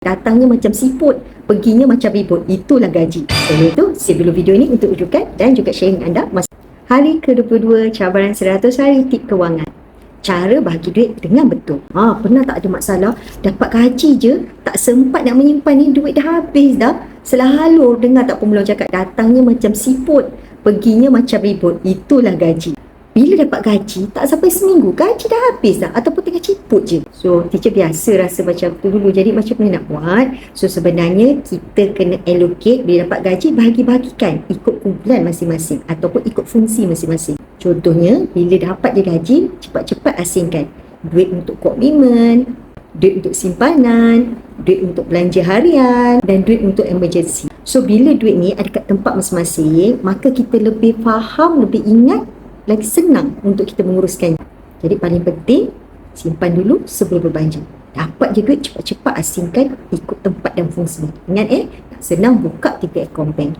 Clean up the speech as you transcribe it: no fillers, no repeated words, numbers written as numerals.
Datangnya macam siput, perginya macam ribut. Itulah gaji. Oleh itu, saya dulu video ini untuk rujukan dan juga sharing anda. Hari ke-22 cabaran 100 hari tip kewangan. Cara bahagi duit dengan betul. Pernah tak ada masalah? Dapat gaji je, tak sempat nak menyimpan ni, duit dah habis dah. Selalu dengar tak pemulung cakap, datangnya macam siput, perginya macam ribut. Itulah gaji. Bila dapat gaji, tak sampai seminggu, gaji dah habis dah. Ataupun tengah ciput je. So, teacher biasa rasa macam tu dulu. Jadi, macam mana nak buat? So, sebenarnya kita kena allocate. Bila dapat gaji, bahagi-bahagikan ikut kumpulan masing-masing. Ataupun ikut fungsi masing-masing. Contohnya, bila dapat je gaji, cepat-cepat asingkan. Duit untuk komitmen, duit untuk simpanan, duit untuk belanja harian dan duit untuk emergency. So, bila duit ni ada kat tempat masing-masing, maka kita lebih faham, lebih ingat, lagi senang untuk kita menguruskan. Jadi paling penting, simpan dulu sebelum berbelanja. Dapat je duit, cepat-cepat asingkan ikut tempat dan fungsi. Ingat nak senang buka 3 akaun bank.